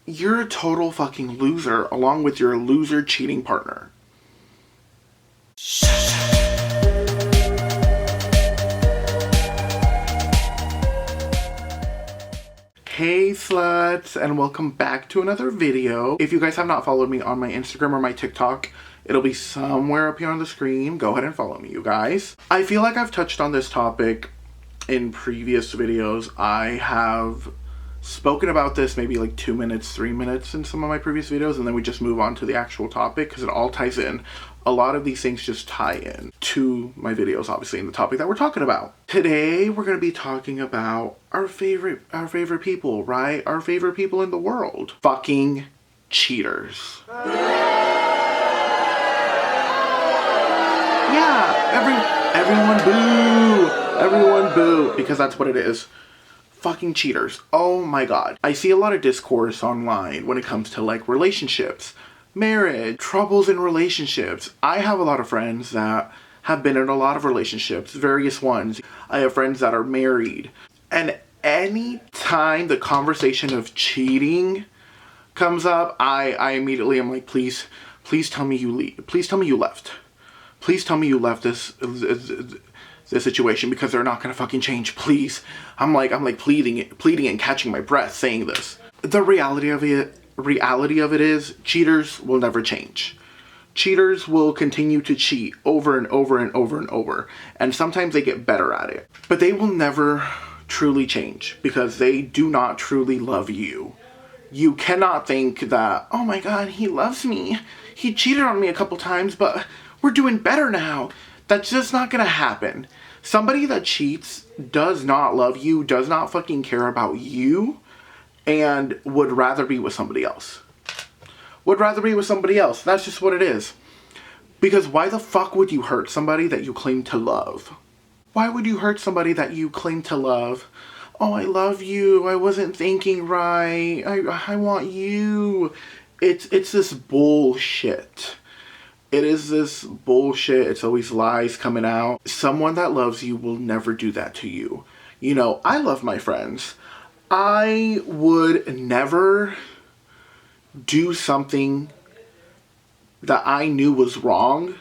you're a total fucking loser along with your loser cheating partner. Hey sluts, and welcome back to another video. If you guys have not followed me on my Instagram or my TikTok, it'll be somewhere up here on the screen. Go ahead and follow me, you guys. I feel like I've touched on this topic in previous videos. I have spoken about this maybe like 2 minutes, 3 minutes in some of my previous videos, and then we just move on to the actual topic because it all ties in. A lot of these things just tie in to my videos, obviously, in the topic that we're talking about. Today, we're going to be talking about our favorite people, right? Our favorite people in the world. Fucking cheaters. Yeah, everyone boo! Everyone boo! Because that's what it is. Fucking cheaters. Oh my god. I see a lot of discourse online when it comes to like relationships, marriage, troubles in relationships. I have a lot of friends that have been in a lot of relationships, various ones. I have friends that are married. And any time the conversation of cheating comes up, I immediately am like, please tell me you leave. Please tell me you left. Please tell me you left this situation because they're not gonna fucking change. Please. I'm like pleading and catching my breath saying this. The reality of it is cheaters will never change. Cheaters will continue to cheat over and over and over and over. And sometimes they get better at it. But they will never truly change because they do not truly love you. You cannot think that, oh my god, he loves me. He cheated on me a couple times, but we're doing better now. That's just not gonna happen. Somebody that cheats does not love you, does not fucking care about you, and would rather be with somebody else. Would rather be with somebody else. That's just what it is. Because why the fuck would you hurt somebody that you claim to love? Why would you hurt somebody that you claim to love? Oh, I love you. I wasn't thinking right. I want you. It's this bullshit. It is this bullshit. It's always lies coming out. Someone that loves you will never do that to you. You know, I love my friends. I would never do something that I knew was wrong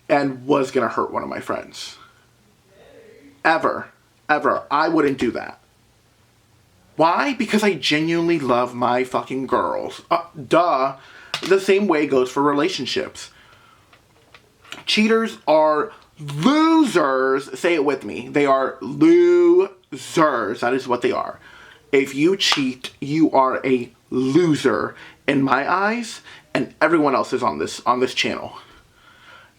and was gonna hurt one of my friends. Ever. I wouldn't do that. Why? Because I genuinely love my fucking girls. Duh. The same way goes for relationships. Cheaters are losers. Say it with me. They are losers. That is what they are. If you cheat, you are a loser in my eyes and everyone else's on this channel.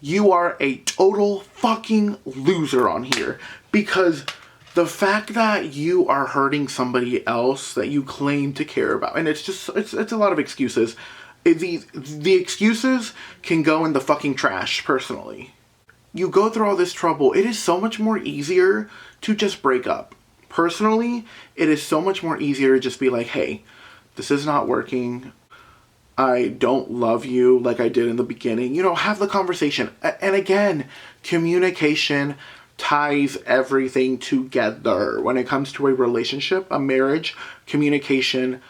You are a total fucking loser on here because the fact that you are hurting somebody else that you claim to care about, and it's a lot of excuses. The excuses can go in the fucking trash, personally. You go through all this trouble. It is so much more easier to just break up. Personally, it is so much more easier to just be like, hey, this is not working. I don't love you like I did in the beginning. You know, have the conversation. And again, communication ties everything together. When it comes to a relationship, a marriage, communication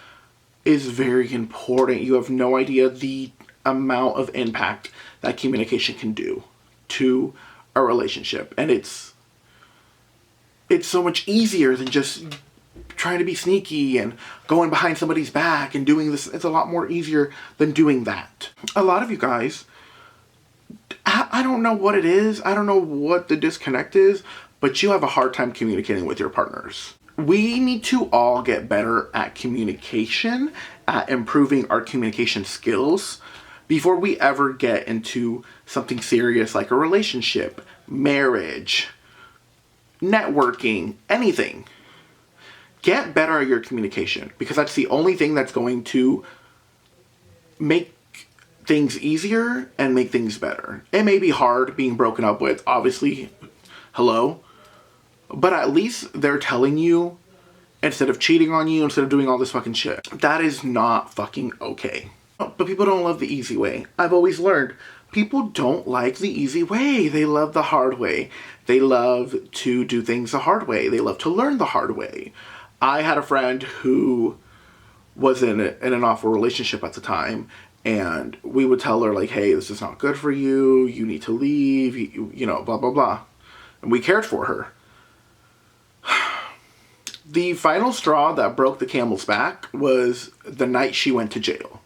is very important. You have no idea the amount of impact that communication can do to a relationship. And it's so much easier than just trying to be sneaky and going behind somebody's back and doing this. It's a lot more easier than doing that. A lot of you guys, I don't know what it is. I don't know what the disconnect is, but you have a hard time communicating with your partners. We need to all get better at communication, at improving our communication skills before we ever get into something serious like a relationship, marriage, networking, anything. Get better at your communication because that's the only thing that's going to make things easier and make things better. It may be hard being broken up with, obviously, hello. But at least they're telling you, instead of cheating on you, instead of doing all this fucking shit. That is not fucking okay. But people don't love the easy way. I've always learned, people don't like the easy way. They love the hard way. They love to do things the hard way. They love to learn the hard way. I had a friend who was in an awful relationship at the time, and we would tell her like, hey, this is not good for you, you need to leave, you know, blah blah blah, and we cared for her. The final straw that broke the camel's back was the night she went to jail.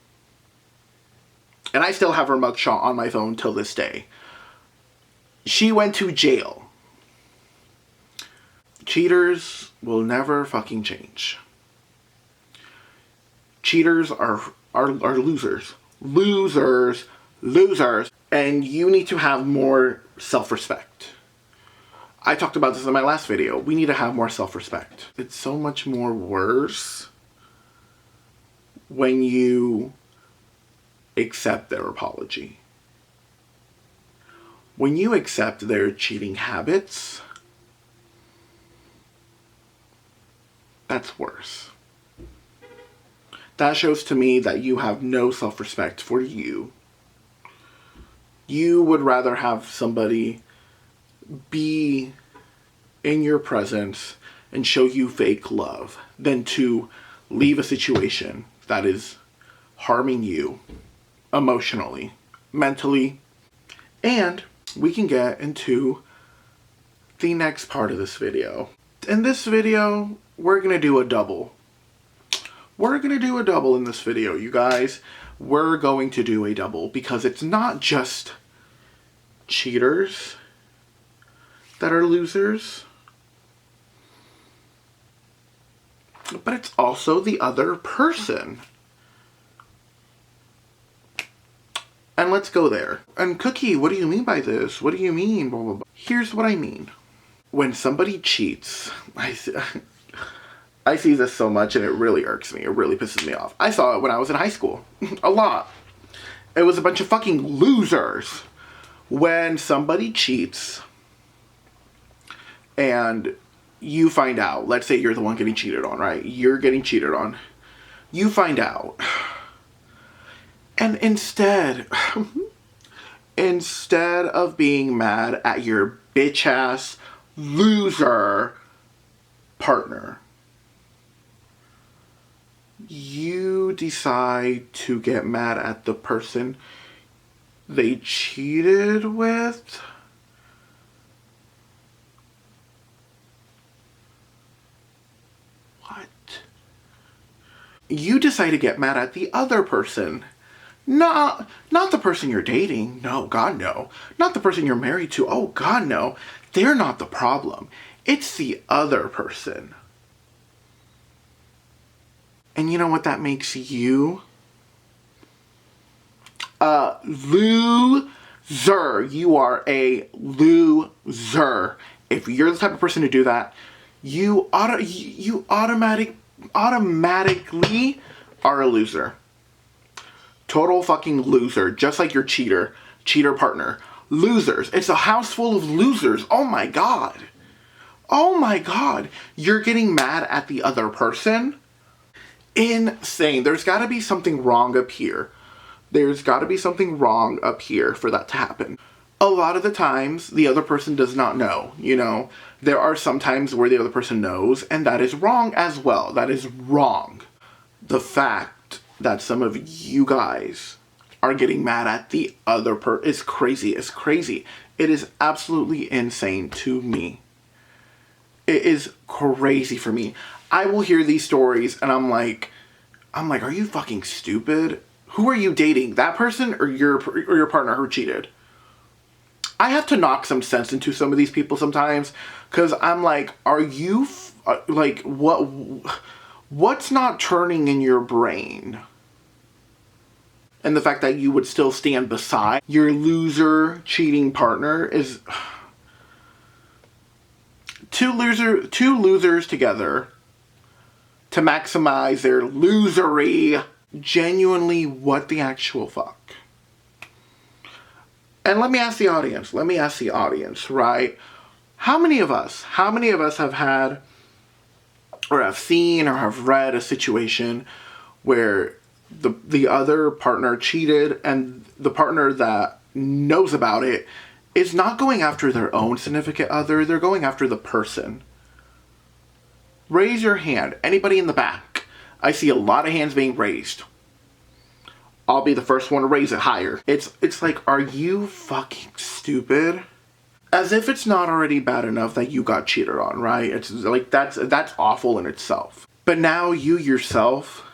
And I still have her mugshot on my phone till this day. She went to jail. Cheaters will never fucking change. Cheaters are losers. Losers. Losers. And you need to have more self-respect. I talked about this in my last video. We need to have more self-respect. It's so much more worse when you accept their apology. When you accept their cheating habits, that's worse. That shows to me that you have no self-respect for you. You would rather have somebody be in your presence and show you fake love than to leave a situation that is harming you emotionally, mentally. And we can get into the next part of this video. In this video, we're gonna do a double. We're gonna do a double in this video, you guys. We're going to do a double because it's not just cheaters that are losers, but it's also the other person. And let's go there. And Cookie, what do you mean by this? What do you mean? Blah, blah, blah. Here's what I mean. When somebody cheats, I see this so much and it really irks me. It really pisses me off. I saw it when I was in high school. A lot. It was a bunch of fucking losers. When somebody cheats and you find out, let's say you're the one getting cheated on, right? You're getting cheated on. You find out. And instead of being mad at your bitch ass loser partner, you decide to get mad at the person they cheated with. What? You decide to get mad at the other person. Not the person you're dating. No, God, no. Not the person you're married to. Oh, God, no. They're not the problem. It's the other person. And you know what that makes you? A loser. You are a loser. If you're the type of person to do that, you automatically are a loser. Total fucking loser. Just like your cheater partner. Losers. It's a house full of losers. Oh my God. Oh my God. You're getting mad at the other person? Insane. There's got to be something wrong up here. There's got to be something wrong up here for that to happen. A lot of the times, the other person does not know, you know. There are some times where the other person knows, and that is wrong as well. That is wrong. The fact that some of you guys are getting mad at the other person is crazy. It's crazy. It is absolutely insane to me. It is crazy for me. I will hear these stories and I'm like, are you fucking stupid? Who are you dating? That person or your partner who cheated? I have to knock some sense into some of these people sometimes because I'm like, are you like what's not turning in your brain? And the fact that you would still stand beside your loser cheating partner is two losers together to maximize their losery. Genuinely, what the actual fuck? And let me ask the audience, right? How many of us have had or have seen or have read a situation where the other partner cheated and the partner that knows about it is not going after their own significant other, they're going after the person? Raise your hand. Anybody in the back? I see a lot of hands being raised. I'll be the first one to raise it higher. It's like, are you fucking stupid? As if it's not already bad enough that you got cheated on, right? It's like, that's awful in itself. But now you yourself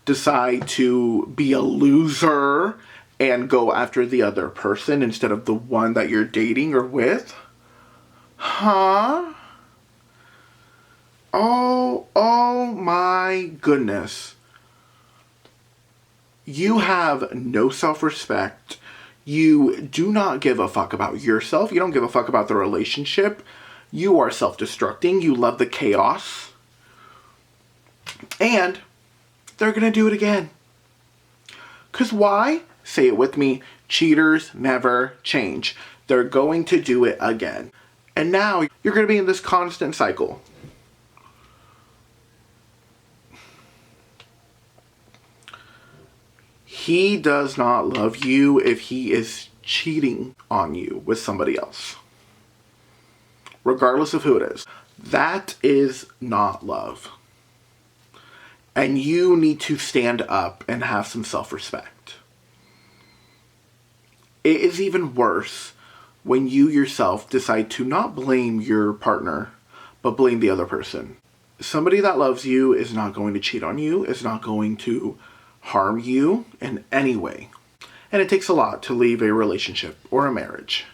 decide to be a loser and go after the other person instead of the one that you're dating or with? Huh? Oh my goodness. You have no self-respect. You do not give a fuck about yourself. You don't give a fuck about the relationship. You are self-destructing. You love the chaos. And they're gonna do it again. 'Cause why? Say it with me. Cheaters never change. They're going to do it again. And now you're gonna be in this constant cycle. He does not love you if he is cheating on you with somebody else. Regardless of who it is. That is not love. And you need to stand up and have some self-respect. It is even worse when you yourself decide to not blame your partner, but blame the other person. Somebody that loves you is not going to cheat on you, is not going to harm you in any way. And it takes a lot to leave a relationship or a marriage.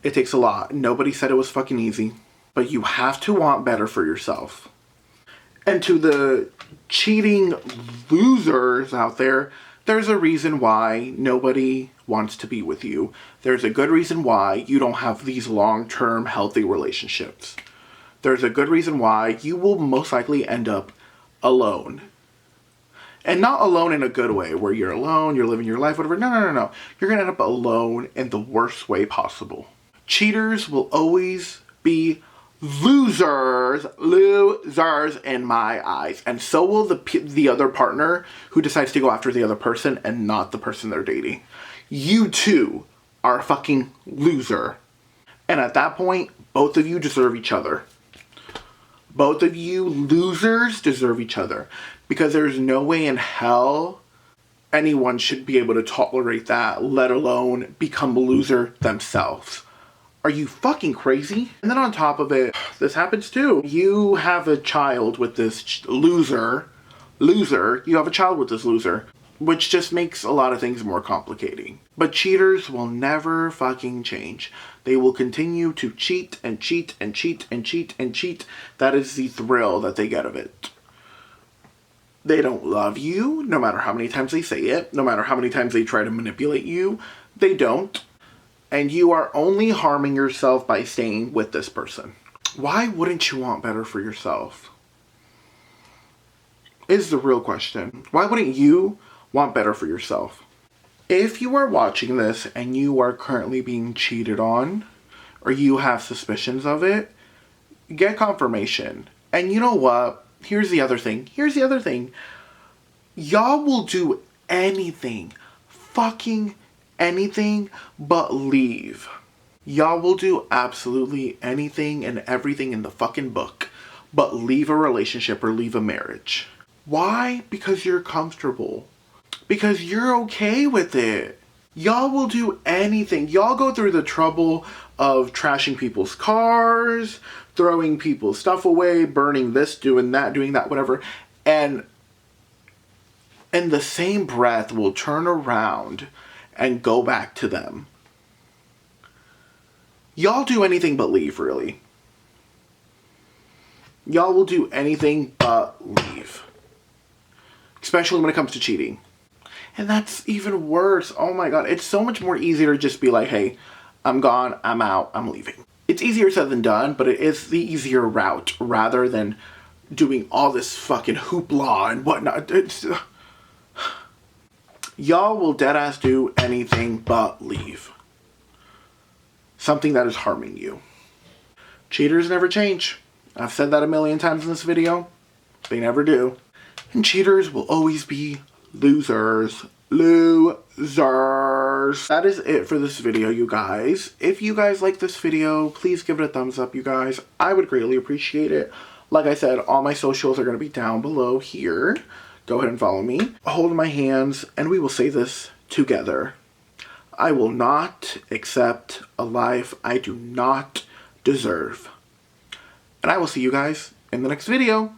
It takes a lot. Nobody said it was fucking easy. But you have to want better for yourself. And to the cheating losers out there, there's a reason why nobody wants to be with you. There's a good reason why you don't have these long-term healthy relationships. There's a good reason why you will most likely end up alone. And not alone in a good way, where you're alone, you're living your life, whatever. No. You're going to end up alone in the worst way possible. Cheaters will always be losers in my eyes. And so will the other partner who decides to go after the other person and not the person they're dating. You too are a fucking loser. And at that point, both of you deserve each other. Both of you losers deserve each other. Because there's no way in hell anyone should be able to tolerate that, let alone become a loser themselves. Are you fucking crazy? And then on top of it, this happens too. You have a child with this loser, you have a child with this loser, which just makes a lot of things more complicating. But cheaters will never fucking change. They will continue to cheat and cheat and cheat and cheat and cheat. That is the thrill that they get of it. They don't love you, no matter how many times they say it, no matter how many times they try to manipulate you. They don't. And you are only harming yourself by staying with this person. Why wouldn't you want better for yourself? Is the real question. Why wouldn't you want better for yourself? If you are watching this and you are currently being cheated on, or you have suspicions of it, get confirmation. And you know what? Here's the other thing. Y'all will do anything, fucking anything, but leave. Y'all will do absolutely anything and everything in the fucking book, but leave a relationship or leave a marriage. Why? Because you're comfortable. Because you're okay with it. Y'all will do anything. Y'all go through the trouble of trashing people's cars, throwing people's stuff away, burning this, doing that, whatever. And in the same breath will turn around and go back to them. Y'all do anything but leave, really. Y'all will do anything but leave. Especially when it comes to cheating. And that's even worse. Oh my God. It's so much more easier to just be like, hey, I'm gone, I'm out, I'm leaving. It's easier said than done, but it is the easier route rather than doing all this fucking hoopla and whatnot. Y'all will deadass do anything but leave. Something that is harming you. Cheaters never change. I've said that a million times in this video. They never do. And cheaters will always be losers. That is it for this video, you guys. If you guys like this video, please give it a thumbs up, you guys. I would greatly appreciate it. Like I said, all my socials are going to be down below here. Go ahead and follow me. Hold my hands, and we will say this together. I will not accept a life I do not deserve. And I will see you guys in the next video.